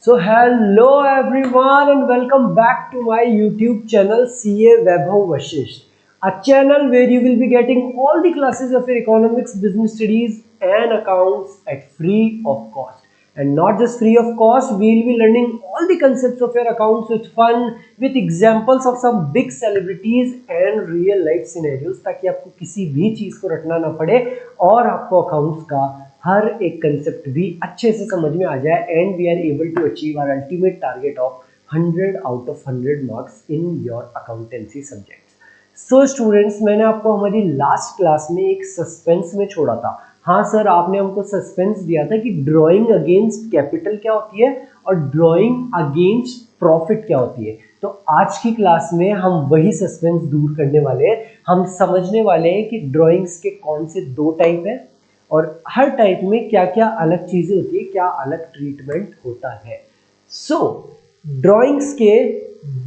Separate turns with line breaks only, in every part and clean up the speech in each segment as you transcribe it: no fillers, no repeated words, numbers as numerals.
So hello everyone and welcome back to my YouTube channel CA Vaibhav Vashisht, a channel where you will be getting all the classes of your economics, business studies and accounts at free of cost. And not just free of cost, we will be learning all the concepts of your accounts with fun, with examples of some big celebrities and real life scenarios, ताकि आपको किसी भी चीज को रटना ना पड़े और आपको अकाउंट्स का हर एक कंसेप्ट भी अच्छे से समझ में आ जाए and we are able to achieve our ultimate target of 100 out of 100 marks in your accountancy subjects. So students, मैंने आपको हमारी लास्ट क्लास में एक सस्पेंस में छोड़ा था। हाँ सर, आपने हमको सस्पेंस दिया था कि ड्राइंग अगेंस्ट कैपिटल क्या होती है और ड्राइंग अगेंस्ट प्रॉफिट क्या होती है। तो आज की क्लास में हम वही सस्पेंस दूर करने वाले हैं। हम समझने वाले हैं कि ड्राइंग्स के कौन से दो टाइप है और हर टाइप में क्या क्या अलग चीजें होती है, क्या अलग ट्रीटमेंट होता है। सो ड्राइंग्स के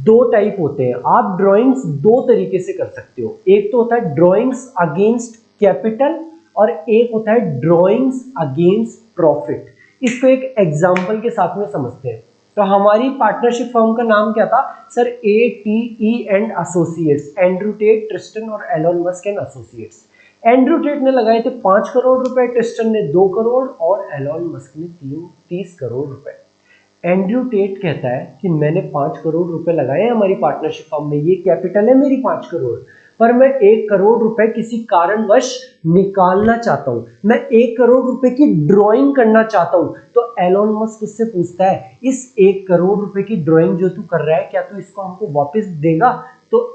दो टाइप होते हैं। आप ड्राइंग्स दो तरीके से कर सकते हो। एक तो होता है ड्राइंग्स अगेंस्ट कैपिटल और एक होता है ड्राइंग्स अगेंस्ट प्रॉफिट। इसको एक एग्जांपल के साथ में समझते हैं। तो हमारी पार्टनरशिप फर्म का नाम क्या था sir? ATE and associates, Andrew Tate, Tristan और Elon Musk and associates. Andrew Tate ने लगाए थे 5 करोड़ रुपए, ट्रिस्टन ने 2 करोड़ और एलोन मस्क ने 30 करोड़ रुपए। एंड्रू टेट कहता है कि मैंने 5 करोड़ रुपए लगाए हैं हमारी पार्टनरशिप फर्म में, ये कैपिटल है मेरी 5 करोड़, पर मैं 1 करोड़ रुपए किसी कारणवश निकालना चाहता हूं, मैं 1 करोड़ रुपए की ड्राइंग करना चाहता हूं। तो एलोन मस्क उससे पूछता है, इस 1 करोड़ रुपए की ड्राइंग जो तू कर रहा है, क्या तू इसको हमको वापस देगा? तो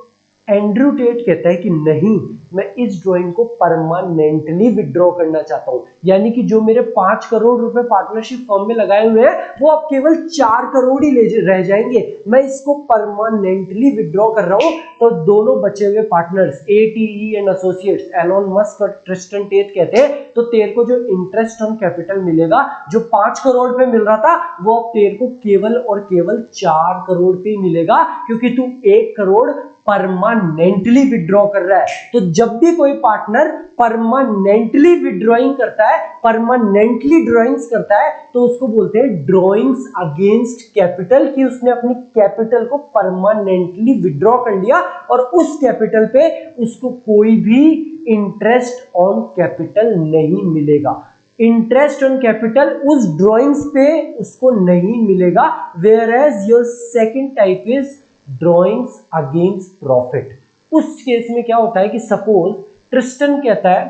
एंड्रू टेट कहता है कि नहीं, मैं इस ड्राइंग को परमानेंटली विड्रॉ करना चाहता हूं। यानी कि जो मेरे 5 करोड़ रुपए पार्टनरशिप फर्म में लगाए हुए हैं वो अब केवल 4 करोड़ ही रह जाएंगे, मैं इसको परमानेंटली विड्रॉ कर रहा हूं। तो दोनों बचे हुए partners ATE and associates, Elon Musk और ट्रिस्टन टेट कहते हैं, तो तेरे को जो इंटरेस्ट ऑन कैपिटल मिलेगा, जो 5 करोड़ पे मिल रहा था, वो अब तेरे को केवल और केवल 4 करोड़ पे मिलेगा, क्योंकि तू 1 करोड़ परमानेंटली विड्रॉ कर रहा है। तो जब भी कोई पार्टनर परमानेंटली विड्रॉइंग करता है, परमानेंटली ड्राइंग्स करता है, तो उसको बोलते हैं ड्राइंग्स अगेंस्ट कैपिटल, कि उसने अपनी कैपिटल को परमानेंटली विड्रॉ कर लिया और उस कैपिटल पे उसको कोई भी इंटरेस्ट ऑन कैपिटल नहीं मिलेगा। इंटरेस्ट ऑन कैपिटल उस ड्राइंग्स पे उसको नहीं मिलेगा। Whereas your second type is drawings against profit. उस केस में क्या होता है कि सपोज ट्रिस्टन कहता है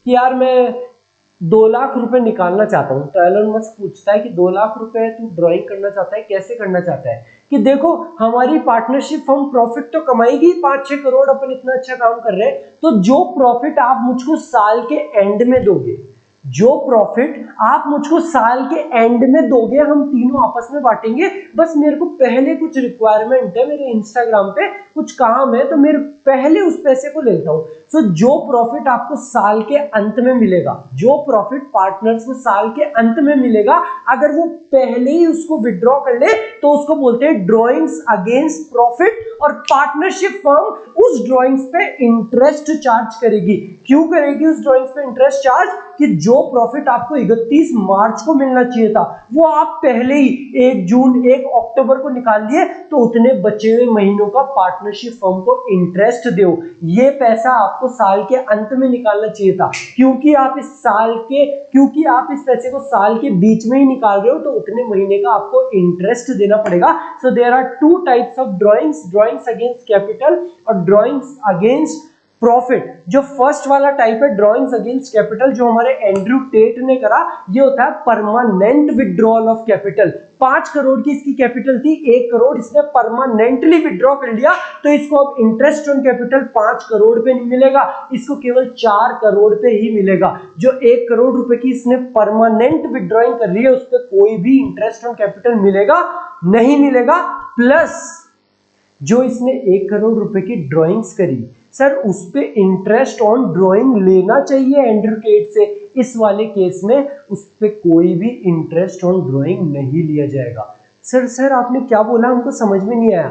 कि यार मैं 2 लाख रुपए निकालना चाहता हूं, तो एलोन मस्क पूछता है कि 2 लाख रुपए तू ड्राइंग करना चाहता है, कैसे करना चाहता है? कि देखो, हमारी पार्टनरशिप फर्म प्रॉफिट तो कमाएगी 5-6 करोड़, अपन इतना अच्छा काम कर रहे हैं, तो जो प्रॉफिट आप मुझको साल के एंड में दोगे, जो प्रॉफिट आप मुझको साल के एंड में दोगे, हम तीनों आपस में बांटेंगे। बस मेरे को पहले कुछ रिक्वायरमेंट है, मेरे इंस्टाग्राम पे कुछ काम है, तो मेरे पहले उस पैसे को लेता हूं। सो जो प्रॉफिट आपको साल के अंत में मिलेगा, जो प्रॉफिट पार्टनर्स को साल के अंत में मिलेगा, अगर वो पहले ही उसको विड्रॉ कर ले, तो उसको बोलते हैं ड्राइंग्स अगेंस्ट प्रॉफिट। और पार्टनरशिप फर्म उस ड्राइंग्स पे इंटरेस्ट चार्ज करेगी। क्यों करेगी उस ड्राइंग्स पे इंटरेस्ट चार्ज? कि जो प्रॉफिट आपको 31 मार्च को मिलना चाहिए था, वो आप पहले ही 1 जून 1 अक्टूबर को निकाल लिए, तो उतने बचे हुए महीनों का पार्टनरशिप फर्म को इंटरेस्ट दो। ये पैसा आपको साल के अंत में निकालना चाहिए था, क्योंकि आप इस पैसे को साल के बीच में ही निकाल रहे हो, तो उतने महीने का आपको इंटरेस्ट देना पड़ेगा। So there are 2 types of drawings against capital और ड्राइंग्स अगेंस्ट प्रॉफिट। जो फर्स्ट वाला टाइप है ड्राइंग्स अगेंस्ट कैपिटल, जो हमारे एंड्रू टेट ने करा, ये होता है permanent withdrawal of capital. 5 crore की इसकी कैपिटल थी, 1 करोड़ इसने परमानेंटली विड्रॉ कर लिया, तो इसको अब इंटरेस्ट ऑन कैपिटल 5 करोड़ पे नहीं मिलेगा, इसको केवल 4 करोड़ पे ही मिलेगा। जो 1 करोड़ रुपए की इसने परमानेंट विड्रॉइंग कर रही है, उस पर कोई भी इंटरेस्ट ऑन कैपिटल मिलेगा नहीं मिलेगा। प्लस जो इसने 1 करोड़ रुपए की ड्राइंग्स करी, सर उस पे इंटरेस्ट ऑन ड्राइंग लेना चाहिए एंड्रू टेट से। इस वाले केस में उस पे कोई भी इंटरेस्ट ऑन ड्राइंग नहीं लिया जाएगा। सर आपने क्या बोला, हमको समझ में नहीं आया।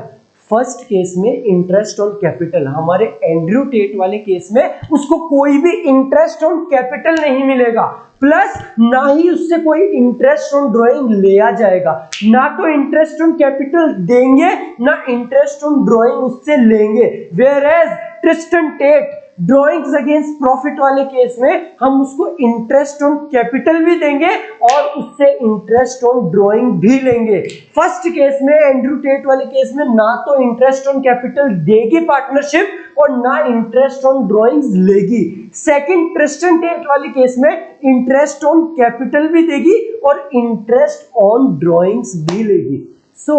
फर्स्ट केस में इंटरेस्ट ऑन कैपिटल, हमारे एंड्रयू टेट वाले केस में उसको कोई भी इंटरेस्ट ऑन कैपिटल नहीं मिलेगा, प्लस ना ही उससे कोई इंटरेस्ट ऑन ड्राइंग लिया जाएगा, ना तो इंटरेस्ट ऑन कैपिटल देंगे ना इंटरेस्ट ऑन ड्राइंग उससे लेंगे। Whereas Tristan Tate drawings against profit वाले केस में हम उसको इंटरेस्ट ऑन कैपिटल भी देंगे और उससे इंटरेस्ट ऑन ड्राइंग भी लेंगे। फर्स्ट केस में एंड्रयू टेट वाले केस में ना तो इंटरेस्ट ऑन कैपिटल देगी पार्टनरशिप और ना इंटरेस्ट ऑन ड्राइंग्स लेगी। सेकंड ट्रिस्टन टेट वाले केस में इंटरेस्ट ऑन कैपिटल भी देगी और इंटरेस्ट ऑन ड्राइंग्स भी लेगी। सो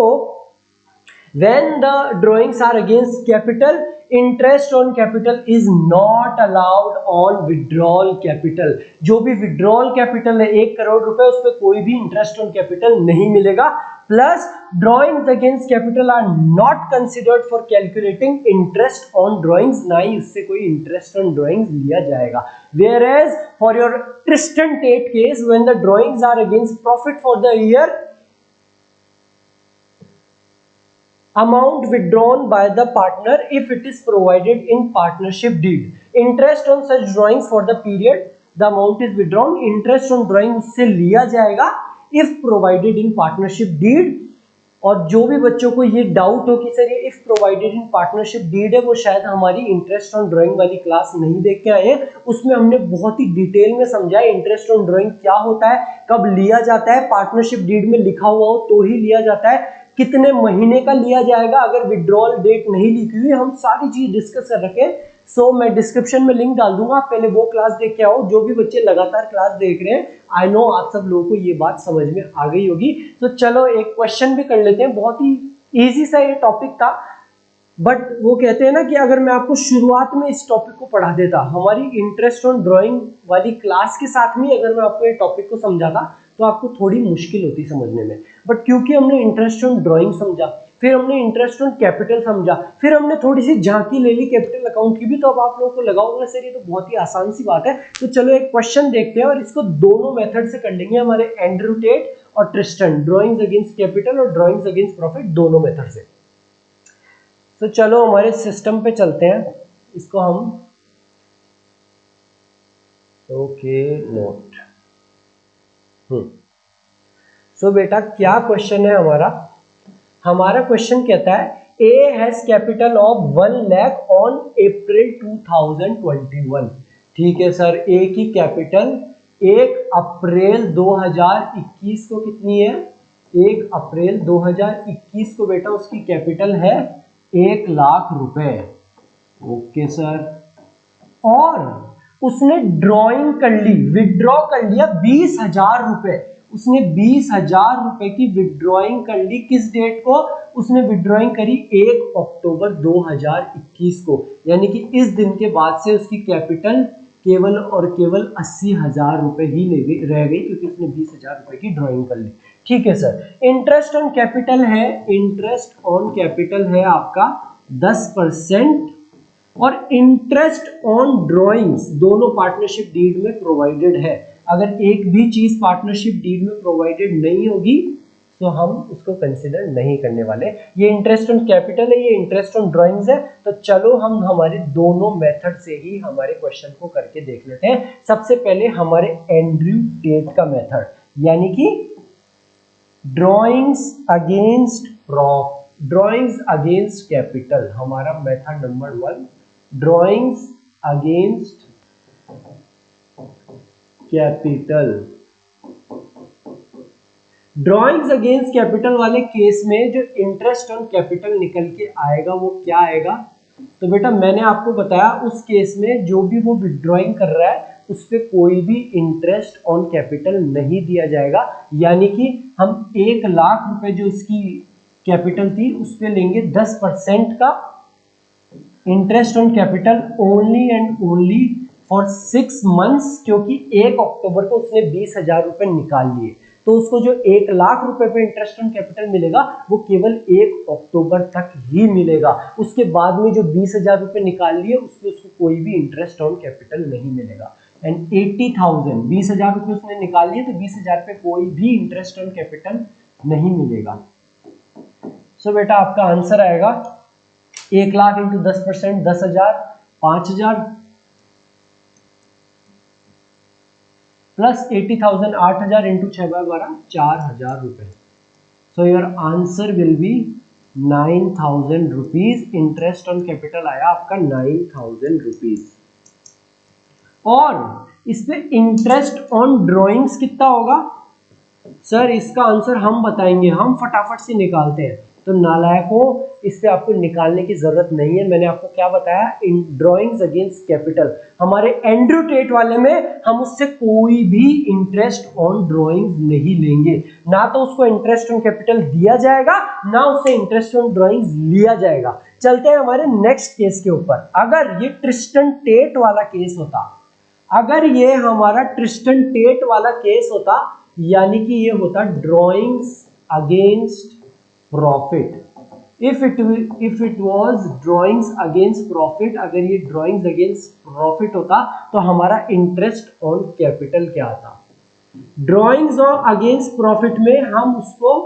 when the drawings are against capital, interest on capital is not allowed on withdrawal capital। जो भी withdrawal capital है 1 करोड़ रुपए, उस पर कोई भी interest on capital नहीं मिलेगा। Plus drawings against capital are not considered for calculating interest on drawings, ना ही उससे कोई interest on drawings लिया जाएगा। Whereas for your Tristan Tate case, when the drawings are against profit for the year, amount withdrawn by the partner if it is provided in partnership deed, interest on such drawings for the period the amount is withdrawn, interest on drawing उससे लिया जाएगा if provided in partnership deed। और जो भी बच्चों को ये doubt हो कि सर ये if provided in partnership deed है, वो शायद हमारी इंटरेस्ट ऑन ड्राइंग वाली क्लास नहीं देख के आए, उसमें हमने बहुत ही डिटेल में समझा है इंटरेस्ट ऑन ड्राइंग क्या होता है, कब लिया जाता है, पार्टनरशिप डीड में लिखा हुआ हो तो ही लिया जाता है, कितने महीने का लिया जाएगा अगर विड्रॉल डेट नहीं लिखी हुई, हम सारी चीज डिस्कस कर रखे। सो मैं डिस्क्रिप्शन में लिंक डाल दूंगा, आप पहले वो क्लास देख के आओ। जो भी बच्चे लगातार क्लास देख रहे हैं, आई नो आप सब लोगों को ये बात समझ में आ गई होगी। तो चलो एक क्वेश्चन भी कर लेते हैं, बहुत ही इजी सा ये टॉपिक था, बट वो कहते हैं ना कि अगर मैं आपको शुरुआत में इस टॉपिक को पढ़ा देता, हमारी इंटरेस्ट ऑन ड्राइंग वाली क्लास के साथ में अगर मैं आपको ये टॉपिक को समझाता तो आपको थोड़ी मुश्किल होती समझने में, बट क्योंकि हमने इंटरेस्ट ऑन ड्राइंग समझा, फिर हमने इंटरेस्ट ऑन कैपिटल समझा, फिर हमने थोड़ी सी झांकी ले ली कैपिटल अकाउंट की भी, तो अब आप लोगों को लगा होगा सर ये तो बहुत ही आसान सी बात है। तो चलो एक क्वेश्चन देखते हैं और इसको दोनों मेथड से कर लेंगे, हमारे एंड्रयू टेट और ट्रिस्टन, ड्राइंग्स अगेंस्ट कैपिटल और ड्राइंग्स अगेंस्ट प्रॉफिट, दोनों मेथड से। तो चलो हमारे सिस्टम पे चलते हैं, इसको हम ओके नोट। सो बेटा क्या क्वेश्चन है हमारा? हमारा क्वेश्चन कहता है A has capital of 1 lakh on April 2021। ठीक है सर, ए की कैपिटल 1 अप्रैल 2021 को कितनी है? 1 अप्रैल 2021 को बेटा उसकी कैपिटल है 1 लाख रुपए। ओके सर, और उसने ड्रॉइंग कर ली, विड्रॉ कर लिया 20,000 रुपए, उसने 20,000 रुपए की विड्रॉइंग कर ली। किस डेट को? उसने विड्रॉइंग करी 1 अक्टूबर 2021 को, यानी कि इस दिन के बाद से उसकी कैपिटल केवल और केवल 80,000 रुपए ही रह गई, क्योंकि उसने 20,000 रुपए की ड्रॉइंग कर ली। ठीक है सर, इंटरेस्ट ऑन कैपिटल है, इंटरेस्ट ऑन कैपिटल है आपका 10% और इंटरेस्ट ऑन ड्रॉइंग्स दोनों पार्टनरशिप डीड में प्रोवाइडेड है। अगर एक भी चीज पार्टनरशिप डीड में प्रोवाइडेड नहीं होगी तो हम उसको कंसिडर नहीं करने वाले। ये इंटरेस्ट ऑन कैपिटल है, ये इंटरेस्ट ऑन ड्रॉइंग्स है। तो चलो हम हमारे दोनों मेथड से ही हमारे क्वेश्चन को करके देख लेते हैं। सबसे पहले हमारे एंड्रयू टेट का मेथड, यानी कि drawings against drawings against capital, हमारा method number 1, drawings against capital. Drawings against capital वाले केस में जो इंटरेस्ट ऑन कैपिटल निकल के आएगा वो क्या आएगा? तो बेटा मैंने आपको बताया उस केस में जो भी वो विड्रॉइंग कर रहा है उस पर कोई भी इंटरेस्ट ऑन कैपिटल नहीं दिया जाएगा, यानी कि हम 1 लाख रुपए जो उसकी कैपिटल थी उस पर लेंगे 10% का interest on capital only and only for 6 months, क्योंकि 1 अक्टूबर को उसने 20,000 रुपए निकाल लिए, तो उसको जो 1 लाख रुपए पे इंटरेस्ट ऑन कैपिटल मिलेगा वो केवल 1 अक्टूबर तक ही मिलेगा। उसके बाद में जो 20,000 रुपए निकाल लिए उसमें उसको कोई भी इंटरेस्ट ऑन कैपिटल नहीं मिलेगा। एंड 80,000 20,000 रुपए उसने निकाल लिए तो 20,000 पे कोई भी इंटरेस्ट ऑन कैपिटल नहीं मिलेगा। सो बेटा आपका आंसर आएगा 1,00,000 इंटू 10%, 10,000, 5,000 प्लस 80,000, 8,000 इंटू 6/12, 4,000 रुपए। So your answer will be 9,000 rupees. Interest on capital आया आपका 9,000 रुपीज। और इसमें इंटरेस्ट ऑन ड्रॉइंग्स कितना होगा सर? इसका आंसर हम बताएंगे, हम फटाफट से निकालते हैं। तो नालायकों, इस पे आपको निकालने की जरूरत नहीं है। मैंने आपको क्या बताया? इन ड्रॉइंग्स अगेंस्ट कैपिटल, हमारे एंड्रयू टेट वाले में हम उससे कोई भी इंटरेस्ट ऑन ड्रॉइंग्स नहीं लेंगे। ना तो उसको इंटरेस्ट ऑन कैपिटल दिया जाएगा, ना उससे इंटरेस्ट ऑन ड्रॉइंग्स लिया जाएगा। चलते हैं हमारे नेक्स्ट केस के ऊपर। अगर ये ट्रिस्टन टेट वाला केस होता, अगर ये हमारा ट्रिस्टन टेट वाला केस होता, यानी कि ये होता drawings against profit. If it was drawings against profit, अगर ये ड्रॉइंग्स अगेंस्ट प्रॉफिट होता तो हमारा इंटरेस्ट ऑन कैपिटल क्या आता? ड्रॉइंग्स अगेंस्ट प्रॉफिट में हम उसको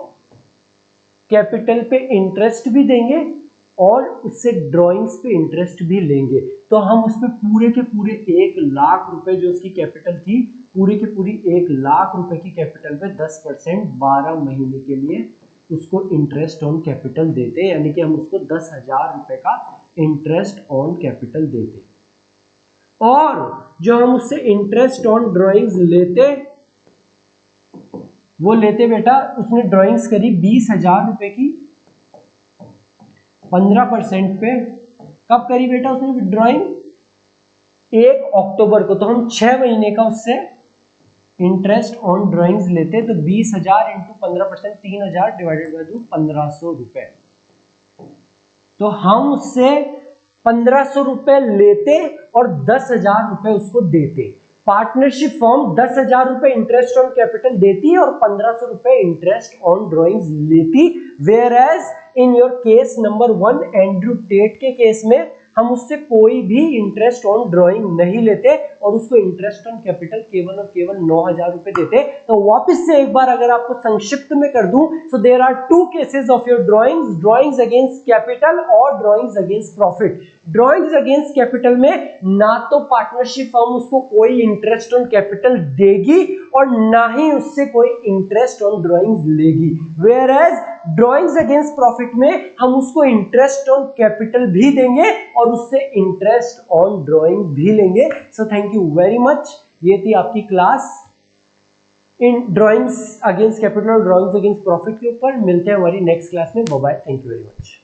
कैपिटल पे इंटरेस्ट भी देंगे और उससे ड्रॉइंग्स पे इंटरेस्ट भी लेंगे। तो हम उस पर पूरे के पूरे 1,00,000 रुपए जो उसकी कैपिटल थी, पूरी की पूरी 1,00,000 रुपए की कैपिटल पे 10% 12 महीने के लिए उसको इंटरेस्ट ऑन कैपिटल देते, यानी कि हम उसको 10,000 रुपए का इंटरेस्ट ऑन कैपिटल देते। और जो हम उससे इंटरेस्ट ऑन ड्रॉइंग्स लेते, वो लेते बेटा, उसने ड्रॉइंग्स करी 20,000 रुपए की, 15% पे। कब करी बेटा उसने ड्राइंग? 1 अक्टूबर को। तो हम 6 महीने का उससे इंटरेस्ट ऑन ड्राइंग्स लेते, तो 20,000 इंटू 15%, 3,000 डिवाइडेड बाय 2, 1,500 रुपए। तो हम उससे 1,500 रुपए लेते और 10,000 रुपए उसको देते। पार्टनरशिप फॉर्म 10,000 रुपए इंटरेस्ट ऑन कैपिटल देती और 1,500 रुपए इंटरेस्ट ऑन ड्रॉइंग्स लेती। Whereas in your case number 1, Andrew Tate के केस में हम उससे कोई भी इंटरेस्ट ऑन ड्रॉइंग नहीं लेते और उसको इंटरेस्ट ऑन कैपिटल केवल और केवल 9,000 रुपए देते। तो वापस से एक बार अगर आपको संक्षिप्त में कर दूं, so there are 2 cases of your drawings, drawings against capital और drawings against profit. Drawings against capital में ना तो पार्टनरशिप फर्म उसको कोई इंटरेस्ट ऑन कैपिटल देगी और ना ही उससे कोई इंटरेस्ट ऑन ड्रॉइंग्स लेगी। Whereas drawings against profit में हम उसको इंटरेस्ट ऑन कैपिटल भी देंगे और उससे इंटरेस्ट ऑन ड्रॉइंग भी लेंगे। So thank you very much. ये थी आपकी class in drawings against capital और ड्रॉइंग्स अगेंस्ट प्रॉफिट के ऊपर। मिलते हैं हमारी नेक्स्ट क्लास में। Bye bye, thank you very much.